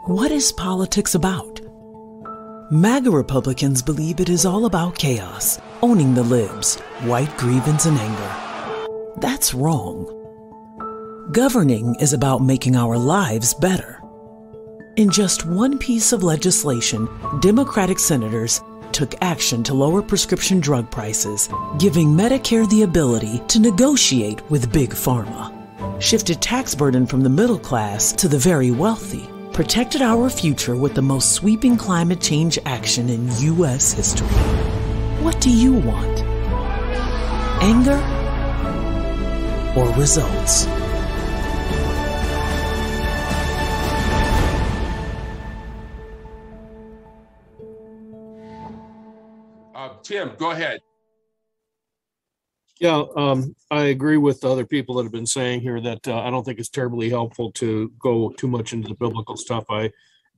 What is politics about? MAGA Republicans believe it is all about chaos, owning the libs, white grievance and anger. That's wrong. Governing is about making our lives better. In just one piece of legislation, Democratic senators took action to lower prescription drug prices, giving Medicare the ability to negotiate with Big Pharma, shifted tax burden from the middle class to the very wealthy, protected our future with the most sweeping climate change action in U.S. history. What do you want? Anger or results? Tim, go ahead. Yeah, I agree with the other people that have been saying here that I don't think it's terribly helpful to go too much into the biblical stuff. I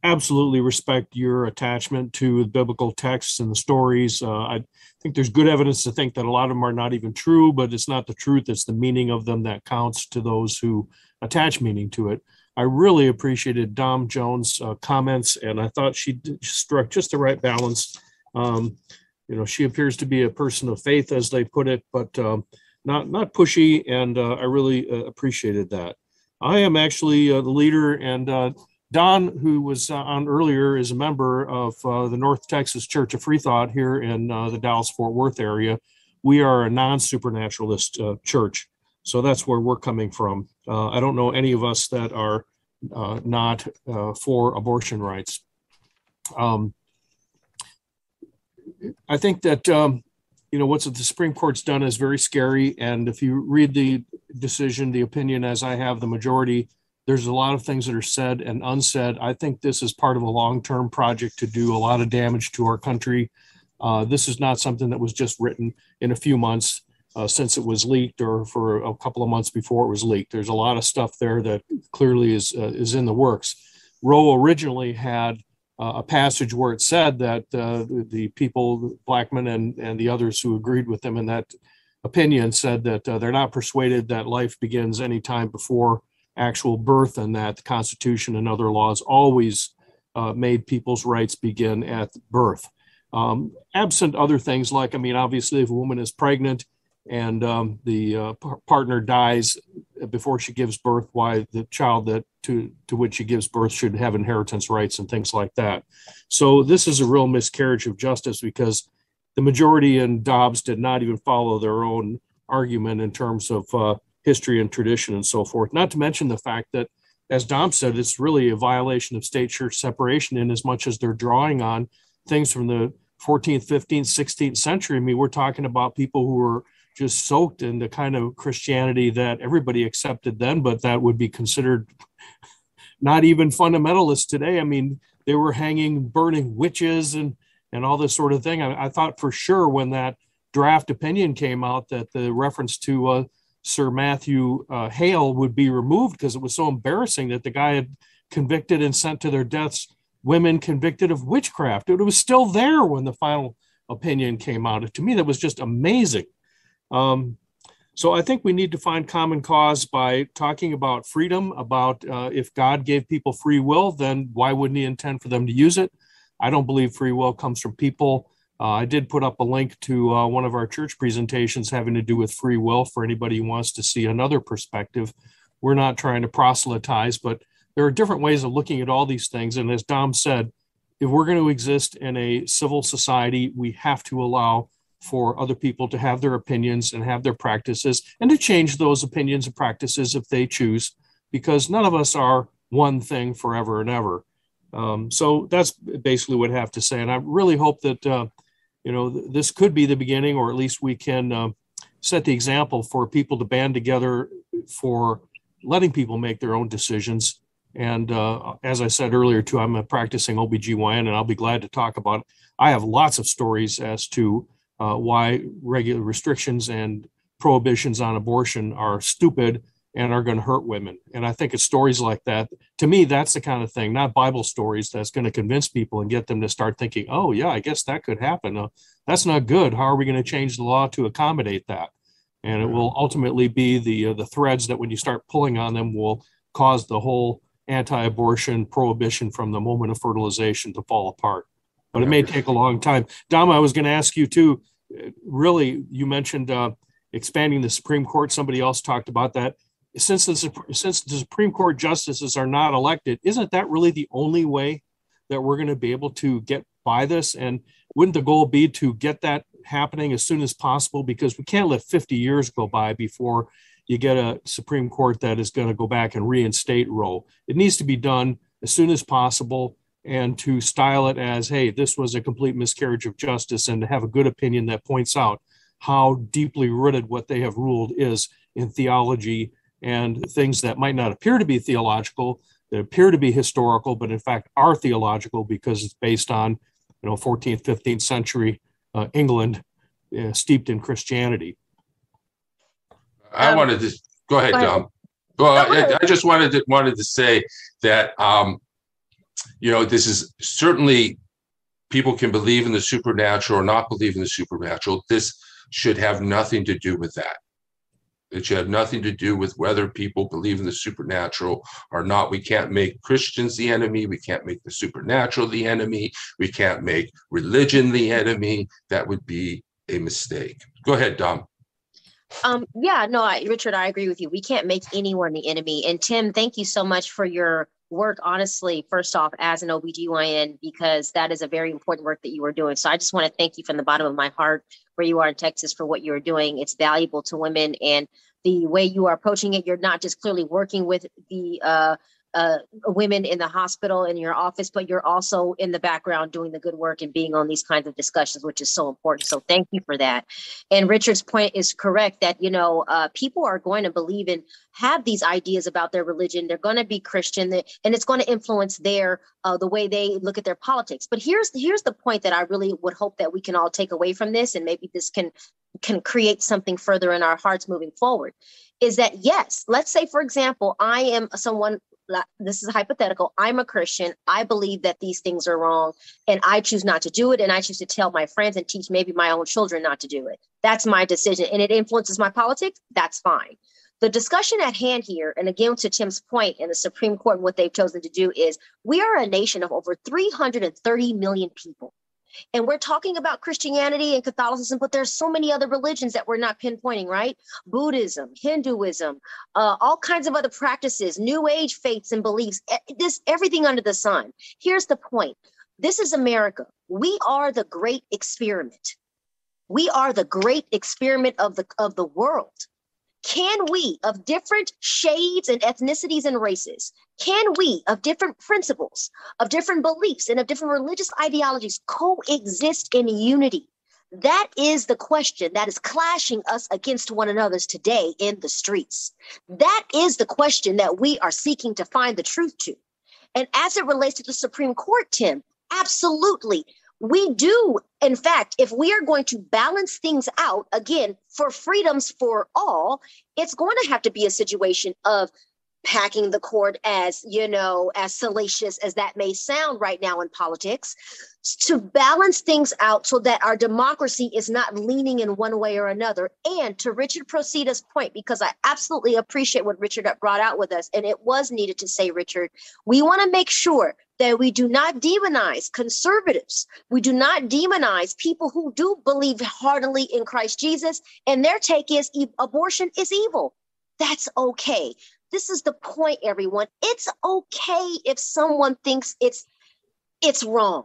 absolutely respect your attachment to the biblical texts and the stories. I think there's good evidence to think that a lot of them are not even true, but it's not the truth, it's the meaning of them that counts to those who attach meaning to it. I really appreciated Dom Jones' comments, and I thought she struck just the right balance. She appears to be a person of faith, as they put it, but not pushy, and I really appreciated that. I am actually the leader, and Don, who was on earlier, is a member of the North Texas Church of Free Thought here in the Dallas-Fort Worth area. We are a non-supernaturalist church, so that's where we're coming from. I don't know any of us that are not for abortion rights. I think that, what the Supreme Court's done is very scary. And if you read the decision, the opinion, as I have the majority, there's a lot of things that are said and unsaid. I think this is part of a long-term project to do a lot of damage to our country. This is not something that was just written in a few months since it was leaked, or for a couple of months before it was leaked. There's a lot of stuff there that clearly is in the works. Roe originally had a passage where it said that the people, Blackman and the others who agreed with them in that opinion, said that they're not persuaded that life begins any time before actual birth, and that the Constitution and other laws always made people's rights begin at birth. Absent other things like, obviously, if a woman is pregnant and the partner dies before she gives birth, why the child that to which she gives birth should have inheritance rights and things like that. So this is a real miscarriage of justice, because the majority in Dobbs did not even follow their own argument in terms of history and tradition and so forth. Not to mention the fact that, as Dom said, it's really a violation of state-church separation, in as much as they're drawing on things from the 14th, 15th, 16th century. We're talking about people who were just soaked in the kind of Christianity that everybody accepted then, but that would be considered not even fundamentalist today. They were hanging, burning witches and all this sort of thing. I thought for sure when that draft opinion came out that the reference to Sir Matthew Hale would be removed, because it was so embarrassing that the guy had convicted and sent to their deaths women convicted of witchcraft. It was still there when the final opinion came out. To me, that was just amazing. So I think we need to find common cause by talking about freedom, about if God gave people free will, then why wouldn't he intend for them to use it? I don't believe free will comes from people. I did put up a link to one of our church presentations having to do with free will for anybody who wants to see another perspective. We're not trying to proselytize, but there are different ways of looking at all these things. And as Dom said, if we're going to exist in a civil society, we have to allow for other people to have their opinions and have their practices, and to change those opinions and practices if they choose, because none of us are one thing forever and ever. So that's basically what I have to say. And I really hope that, this could be the beginning, or at least we can set the example for people to band together for letting people make their own decisions. And as I said earlier, too, I'm a practicing OBGYN, and I'll be glad to talk about it. I have lots of stories as to why regular restrictions and prohibitions on abortion are stupid and are going to hurt women. And I think it's stories like that. To me, that's the kind of thing, not Bible stories, that's going to convince people and get them to start thinking, oh, yeah, I guess that could happen. That's not good. How are we going to change the law to accommodate that? And it will ultimately be the threads that when you start pulling on them will cause the whole anti-abortion prohibition from the moment of fertilization to fall apart. But it may take a long time. Dom, I was going to ask you too, really, you mentioned expanding the Supreme Court. Somebody else talked about that. Since the Supreme Court justices are not elected, isn't that really the only way that we're going to be able to get by this? And wouldn't the goal be to get that happening as soon as possible? Because we can't let 50 years go by before you get a Supreme Court that is going to go back and reinstate Roe. It needs to be done as soon as possible, and to style it as, hey, this was a complete miscarriage of justice, and to have a good opinion that points out how deeply rooted what they have ruled is in theology and things that might not appear to be theological, that appear to be historical, but in fact are theological because it's based on, 14th, 15th century England steeped in Christianity. I wanted to go ahead, Dom. Well, I just wanted to say that this is certainly, people can believe in the supernatural or not believe in the supernatural. This should have nothing to do with that. It should have nothing to do with whether people believe in the supernatural or not. We can't make Christians the enemy. We can't make the supernatural the enemy. We can't make religion the enemy. That would be a mistake. Go ahead, Dom. Richard, I agree with you. We can't make anyone the enemy. And Tim, thank you so much for your work, honestly, first off, as an OBGYN, because that is a very important work that you are doing. So I just want to thank you from the bottom of my heart, where you are in Texas, for what you are doing. It's valuable to women, and the way you are approaching it, you're not just clearly working with the women in the hospital in your office, but you're also in the background doing the good work and being on these kinds of discussions, which is so important. So thank you for that. And Richard's point is correct that, people are going to believe and have these ideas about their religion. They're going to be Christian, and it's going to influence the way they look at their politics. But here's the point that I really would hope that we can all take away from this, and maybe this can create something further in our hearts moving forward, is that, yes, let's say, for example, I am someone, this is hypothetical, I'm a Christian, I believe that these things are wrong, and I choose not to do it, and I choose to tell my friends and teach maybe my own children not to do it. That's my decision, and it influences my politics. That's fine. The discussion at hand here, and again, to Tim's point, and the Supreme Court and what they've chosen to do, is we are a nation of over 330 million people. And we're talking about Christianity and Catholicism, but there's so many other religions that we're not pinpointing, right? Buddhism, Hinduism, all kinds of other practices, New Age faiths and beliefs, everything under the sun. Here's the point. This is America. We are the great experiment. We are the great experiment of the world. Can we, of different shades and ethnicities and races, can we, of different principles, of different beliefs, and of different religious ideologies, coexist in unity? That is the question that is clashing us against one another today in the streets. That is the question that we are seeking to find the truth to. And as it relates to the Supreme Court, Tim, absolutely. We do, in fact, if we are going to balance things out, again, for freedoms for all, it's going to have to be a situation of packing the court, as salacious as that may sound right now in politics, to balance things out so that our democracy is not leaning in one way or another. And to Richard Procita's point, because I absolutely appreciate what Richard brought out with us, and it was needed to say, Richard, we want to make sure that we do not demonize conservatives. We do not demonize people who do believe heartily in Christ Jesus, and their take is abortion is evil. That's okay. This is the point, everyone. It's okay if someone thinks it's wrong.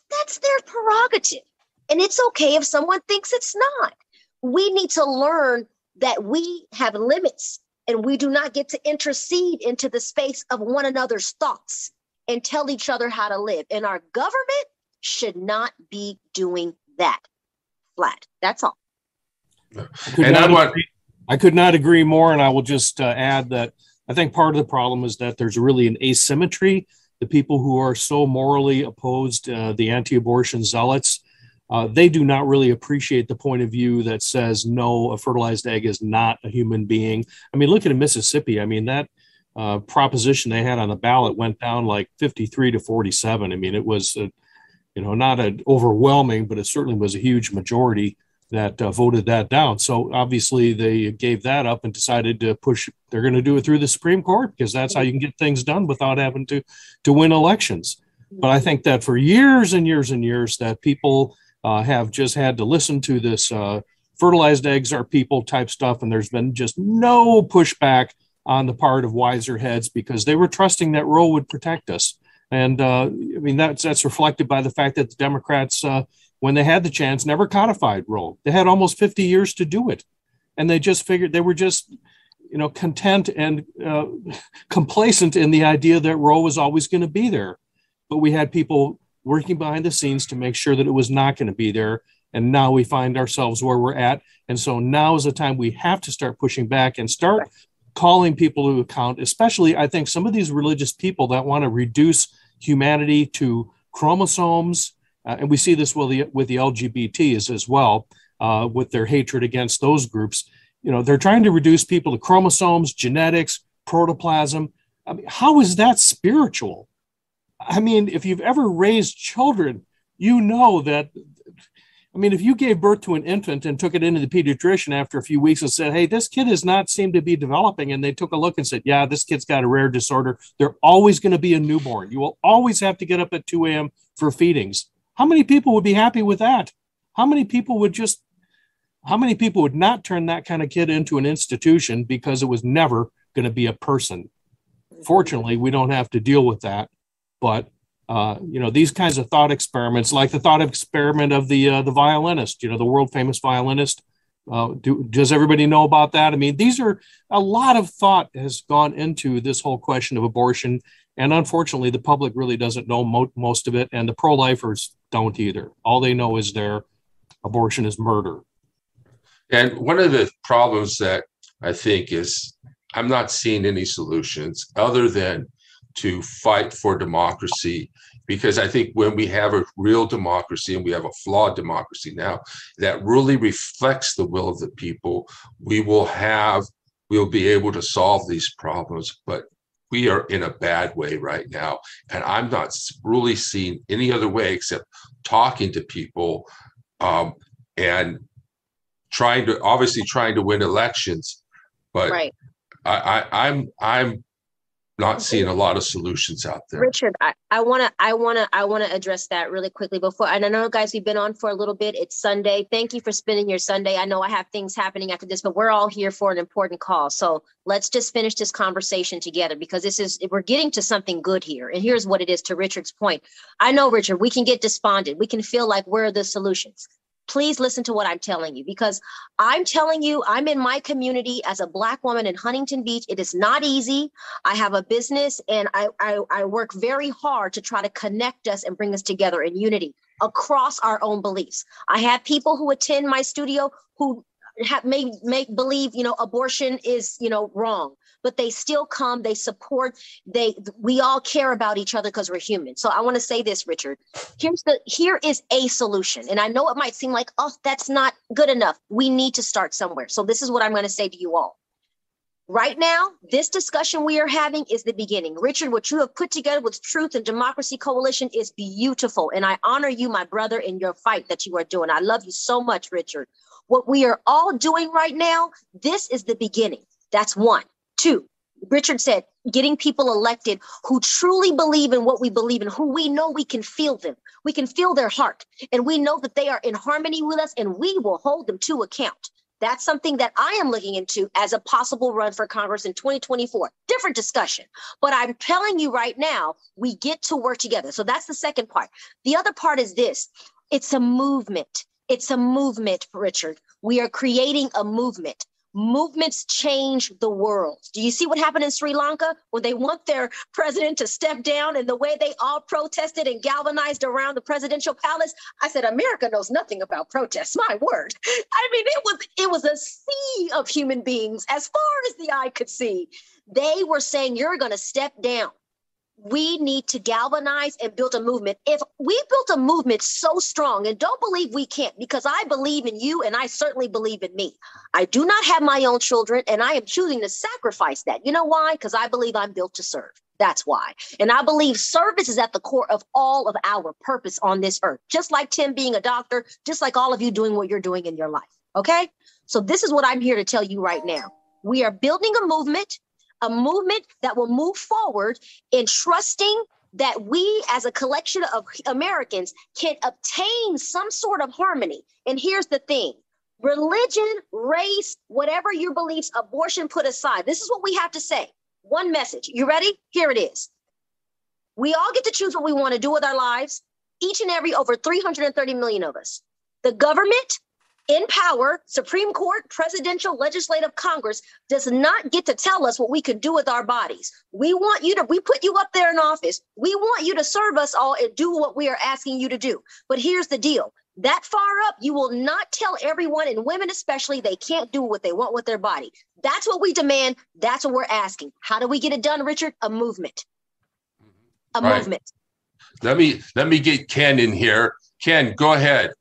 That's their prerogative. And it's okay if someone thinks it's not. We need to learn that we have limits, and we do not get to intercede into the space of one another's thoughts and tell each other how to live. And our government should not be doing that. Flat. That's all. I could not agree more. And I will just add that I think part of the problem is that there's really an asymmetry. The people who are so morally opposed, the anti-abortion zealots, they do not really appreciate the point of view that says, no, a fertilized egg is not a human being. I mean, look at Mississippi. I mean, that proposition they had on the ballot went down like 53 to 47. I mean, it was, not an overwhelming, but it certainly was a huge majority that voted that down. So obviously they gave that up and decided to push. They're going to do it through the Supreme Court because that's how you can get things done without having to win elections. But I think that for years and years and years that people have just had to listen to this fertilized eggs are people type stuff. And there's been just no pushback on the part of wiser heads because they were trusting that Roe would protect us. And I mean, that's reflected by the fact that the Democrats, when they had the chance, never codified Roe. They had almost 50 years to do it. And they just figured they were just, content and complacent in the idea that Roe was always going to be there. But we had people working behind the scenes to make sure that it was not going to be there. And now we find ourselves where we're at. And so now is the time we have to start pushing back and start calling people to account, especially, I think, some of these religious people that want to reduce humanity to chromosomes. And we see this with the LGBTs as well, with their hatred against those groups. They're trying to reduce people to chromosomes, genetics, protoplasm. I mean, how is that spiritual? I mean, if you've ever raised children, you know that, if you gave birth to an infant and took it into the pediatrician after a few weeks and said, hey, this kid does not seem to be developing, and they took a look and said, yeah, this kid's got a rare disorder, they're always going to be a newborn. You will always have to get up at 2 a.m. for feedings. How many people would be happy with that? How many people would not turn that kind of kid into an institution because it was never going to be a person? Fortunately, we don't have to deal with that. But these kinds of thought experiments, like the thought experiment of the violinist, the world famous violinist. Does everybody know about that? I mean, these are a lot of thought has gone into this whole question of abortion. And unfortunately, the public really doesn't know most of it. And the pro-lifers don't either. All they know is their abortion is murder. And one of the problems that I think is I'm not seeing any solutions other than to fight for democracy, because I think when we have a real democracy, and we have a flawed democracy now, that really reflects the will of the people, we'll be able to solve these problems. But we are in a bad way right now. And I'm not really seeing any other way except talking to people and trying to win elections. But right. I'm not seeing a lot of solutions out there. Richard, I want to address that really quickly before. And I know, guys, we've been on for a little bit. It's Sunday. Thank you for spending your Sunday. I know I have things happening after this, but we're all here for an important call. So let's just finish this conversation together, because we're getting to something good here. And here's what it is, to Richard's point. I know, Richard, we can get despondent. We can feel like we're the solutions. Please listen to what I'm telling you, because I'm telling you, I'm in my community as a Black woman in Huntington Beach. It is not easy. I have a business, and I work very hard to try to connect us and bring us together in unity across our own beliefs. I have people who attend my studio who may believe, abortion is, wrong, but they still come, they support, we all care about each other because we're human. So I want to say this, Richard, here is a solution. And I know it might seem like, oh, that's not good enough. We need to start somewhere. So this is what I'm going to say to you all. Right now, this discussion we are having is the beginning. Richard, what you have put together with Truth and Democracy Coalition is beautiful. And I honor you, my brother, in your fight that you are doing. I love you so much, Richard. What we are all doing right now, this is the beginning. That's one. Two, Richard said, getting people elected who truly believe in what we believe in, who we know we can feel them. We can feel their heart, and we know that they are in harmony with us, and we will hold them to account. That's something that I am looking into as a possible run for Congress in 2024. Different discussion. But I'm telling you right now, we get to work together. So that's the second part. The other part is this. It's a movement. It's a movement, Richard. We are creating a movement. Movements change the world. Do you see what happened in Sri Lanka when they want their president to step down, and the way they all protested and galvanized around the presidential palace? I said, America knows nothing about protests. My word. I mean, it was a sea of human beings as far as the eye could see. They were saying, you're going to step down. We need to galvanize and build a movement. If we built a movement so strong, and don't believe we can't, because I believe in you and I certainly believe in me. I do not have my own children, and I am choosing to sacrifice that. You know why? Because I believe I'm built to serve. That's why. And I believe service is at the core of all of our purpose on this earth. Just like Tim being a doctor, just like all of you doing what you're doing in your life. Okay? So this is what I'm here to tell you right now. We are building a movement that will move forward in trusting that we as a collection of Americans can obtain some sort of harmony. And here's the thing. Religion, race, whatever your beliefs, abortion put aside. This is what we have to say. One message. You ready? Here it is. We all get to choose what we want to do with our lives. Each and every over 330 million of us. The government in power, Supreme Court, presidential, legislative, Congress does not get to tell us what we could do with our bodies. We put you up there in office. We want you to serve us all and do what we are asking you to do. But here's the deal. That far up, you will not tell everyone, and women especially, they can't do what they want with their body. That's what we demand. That's what we're asking. How do we get it done, Richard? A movement. Movement. Let me get Ken in here. Ken, go ahead.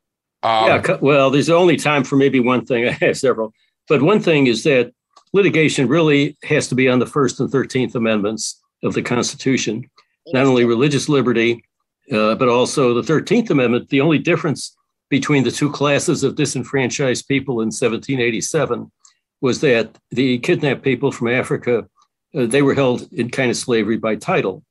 Well, there's only time for maybe one thing. I have several. But one thing is that litigation really has to be on the First and 13th Amendments of the Constitution, not only religious liberty, but also the 13th Amendment. The only difference between the two classes of disenfranchised people in 1787 was that the kidnapped people from Africa, they were held in kind of slavery by title.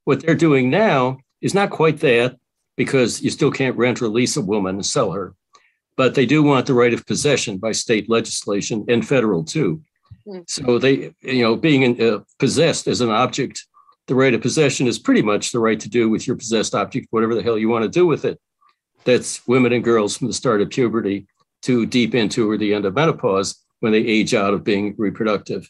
What they're doing now is not quite that, because you still can't rent or lease a woman and sell her. But they do want the right of possession by state legislation and federal too. So they, being possessed as an object, the right of possession is pretty much the right to do with your possessed object, whatever the hell you want to do with it. That's women and girls from the start of puberty to deep into or the end of menopause when they age out of being reproductive.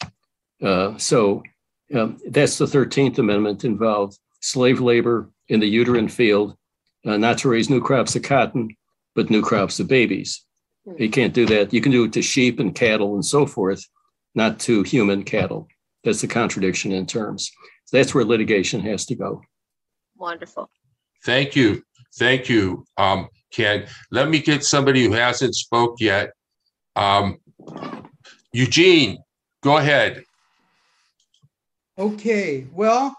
So that's the 13th Amendment, involved slave labor in the uterine field, not to raise new crops of cotton, but new crops of babies. You can't do that. You can do it to sheep and cattle and so forth, not to human cattle. That's the contradiction in terms. So that's where litigation has to go. Wonderful. Thank you. Thank you, Ken. Let me get somebody who hasn't spoke yet. Eugene, go ahead. Okay, well,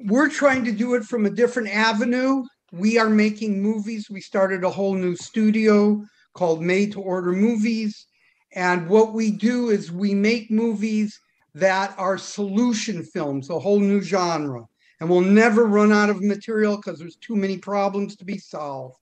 we're trying to do it from a different avenue. We are making movies. We started a whole new studio called Made to Order Movies. And what we do is we make movies that are solution films, a whole new genre. And we'll never run out of material because there's too many problems to be solved.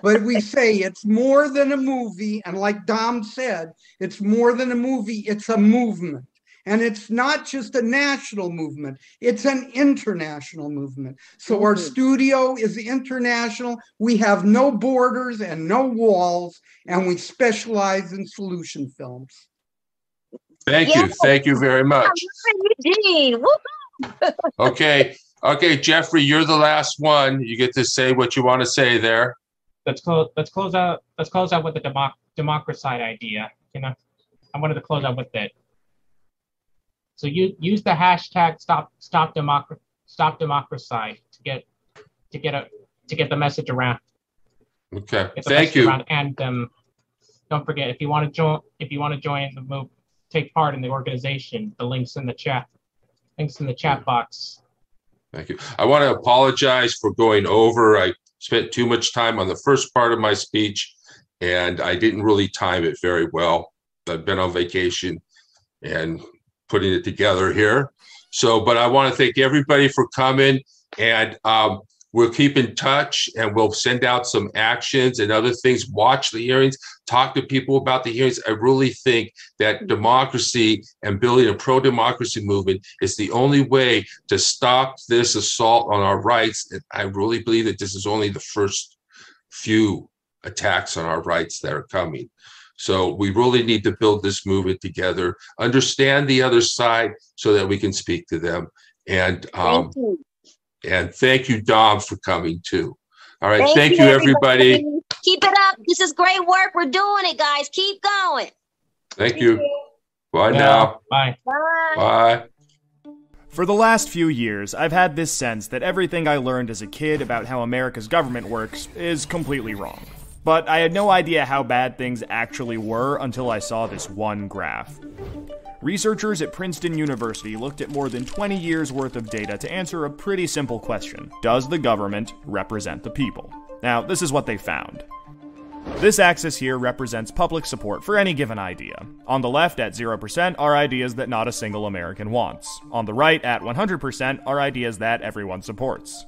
But we say it's more than a movie. And like Dom said, it's more than a movie. It's a movement. And it's not just a national movement. It's an international movement. So our studio is international. We have no borders and no walls. And we specialize in solution films. Thank you. Thank you very much. Okay. Okay, Jeffrey, you're the last one. You get to say what you want to say there. Let's close out with the democracide idea. I wanted to close out with it. So you use the hashtag stop democracide to get the message around. Okay. Thank you. And don't forget, if you want to join the move, take part in the organization. The links in the chat box. Thank you. I want to apologize for going over. I spent too much time on the first part of my speech, and I didn't really time it very well. I've been on vacation and putting it together here. But I want to thank everybody for coming, and we'll keep in touch, and we'll send out some actions and other things. Watch the hearings, talk to people about the hearings. I really think that democracy and building a pro-democracy movement is the only way to stop this assault on our rights. And I really believe that this is only the first few attacks on our rights that are coming. So we really need to build this movement together, understand the other side so that we can speak to them. And thank you, Dom, for coming too. All right. Thank you, everybody. Keep it up. This is great work. We're doing it, guys. Keep going. Thank you. Bye now. Bye. Bye. Bye. For the last few years, I've had this sense that everything I learned as a kid about how America's government works is completely wrong. But I had no idea how bad things actually were until I saw this one graph. Researchers at Princeton University looked at more than 20 years worth of data to answer a pretty simple question. Does the government represent the people? Now, this is what they found. This axis here represents public support for any given idea. On the left at 0% are ideas that not a single American wants. On the right at 100% are ideas that everyone supports.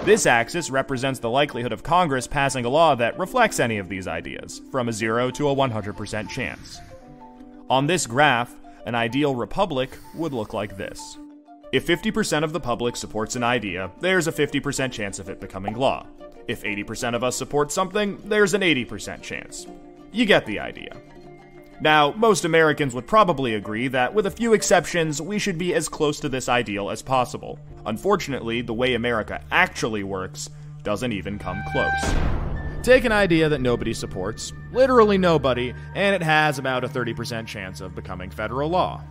This axis represents the likelihood of Congress passing a law that reflects any of these ideas, from a 0 to a 100% chance. On this graph, an ideal republic would look like this. If 50% of the public supports an idea, there's a 50% chance of it becoming law. If 80% of us support something, there's an 80% chance. You get the idea. Now, most Americans would probably agree that, with a few exceptions, we should be as close to this ideal as possible. Unfortunately, the way America actually works doesn't even come close. Take an idea that nobody supports, literally nobody, and it has about a 30% chance of becoming federal law.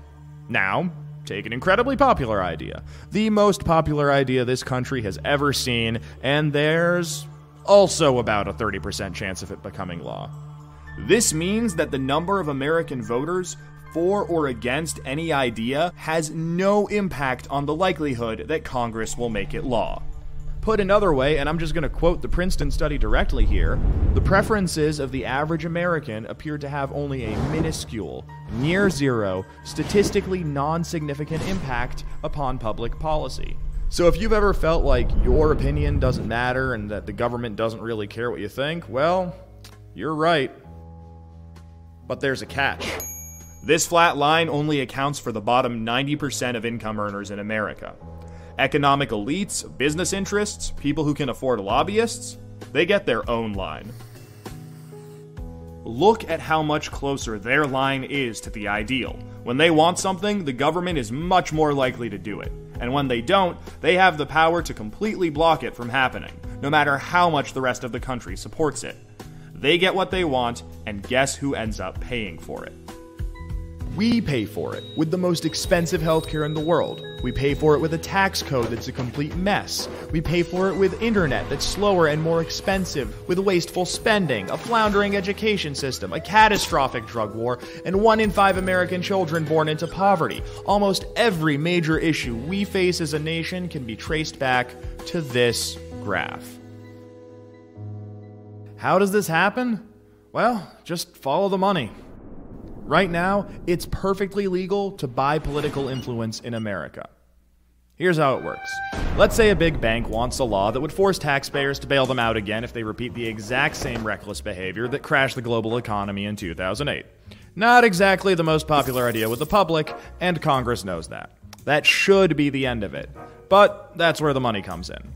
Now, take an incredibly popular idea, the most popular idea this country has ever seen, and there's also about a 30% chance of it becoming law. This means that the number of American voters for or against any idea has no impact on the likelihood that Congress will make it law. Put another way, and I'm just going to quote the Princeton study directly here, the preferences of the average American appear to have only a minuscule, near zero, statistically non-significant impact upon public policy. So if you've ever felt like your opinion doesn't matter and that the government doesn't really care what you think, well, you're right. But there's a catch. This flat line only accounts for the bottom 90% of income earners in America. Economic elites, business interests, people who can afford lobbyists, they get their own line. Look at how much closer their line is to the ideal. When they want something, the government is much more likely to do it. And when they don't, they have the power to completely block it from happening, no matter how much the rest of the country supports it. They get what they want, and guess who ends up paying for it? We pay for it with the most expensive healthcare in the world. We pay for it with a tax code that's a complete mess. We pay for it with internet that's slower and more expensive, with wasteful spending, a floundering education system, a catastrophic drug war, and 1 in 5 American children born into poverty. Almost every major issue we face as a nation can be traced back to this graph. How does this happen? Well, just follow the money. Right now, it's perfectly legal to buy political influence in America. Here's how it works. Let's say a big bank wants a law that would force taxpayers to bail them out again if they repeat the exact same reckless behavior that crashed the global economy in 2008. Not exactly the most popular idea with the public, and Congress knows that. That should be the end of it. But that's where the money comes in.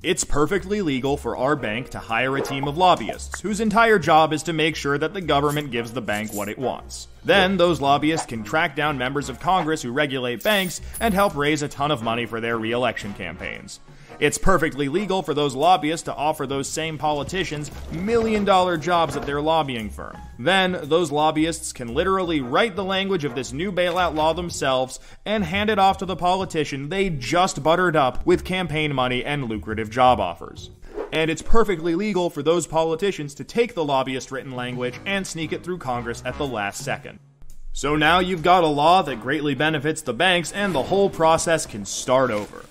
It's perfectly legal for our bank to hire a team of lobbyists, whose entire job is to make sure that the government gives the bank what it wants. Then, those lobbyists can track down members of Congress who regulate banks and help raise a ton of money for their re-election campaigns. It's perfectly legal for those lobbyists to offer those same politicians million-dollar jobs at their lobbying firm. Then, those lobbyists can literally write the language of this new bailout law themselves and hand it off to the politician they just buttered up with campaign money and lucrative job offers. And it's perfectly legal for those politicians to take the lobbyist-written language and sneak it through Congress at the last second. So now you've got a law that greatly benefits the banks, and the whole process can start over.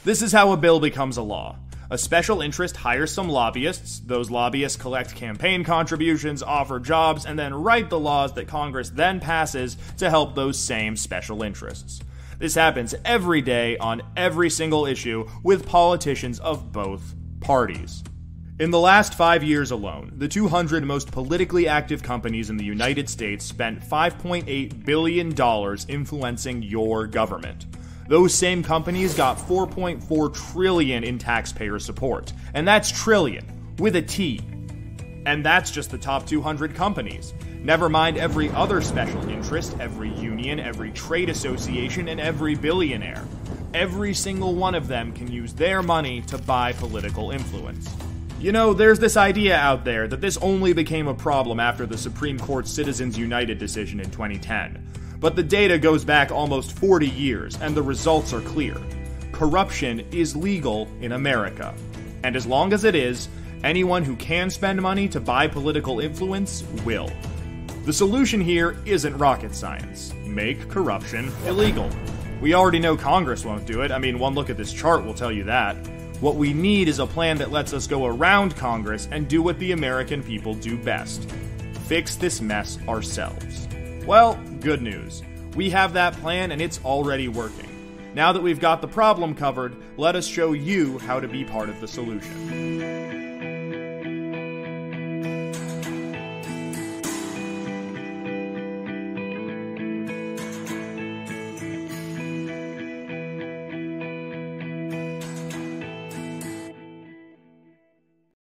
This is how a bill becomes a law. A special interest hires some lobbyists, those lobbyists collect campaign contributions, offer jobs, and then write the laws that Congress then passes to help those same special interests. This happens every day on every single issue with politicians of both parties. In the last 5 years alone, the 200 most politically active companies in the United States spent $5.8 billion influencing your government. Those same companies got $4.4 trillion in taxpayer support. And that's trillion, with a T. And that's just the top 200 companies. Never mind every other special interest, every union, every trade association, and every billionaire. Every single one of them can use their money to buy political influence. You know, there's this idea out there that this only became a problem after the Supreme Court's Citizens United decision in 2010. But the data goes back almost 40 years, and the results are clear. Corruption is legal in America. And as long as it is, anyone who can spend money to buy political influence will. The solution here isn't rocket science. Make corruption illegal. We already know Congress won't do it. I mean, one look at this chart will tell you that. What we need is a plan that lets us go around Congress and do what the American people do best. Fix this mess ourselves. Well, good news. We have that plan and it's already working. Now that we've got the problem covered, let us show you how to be part of the solution.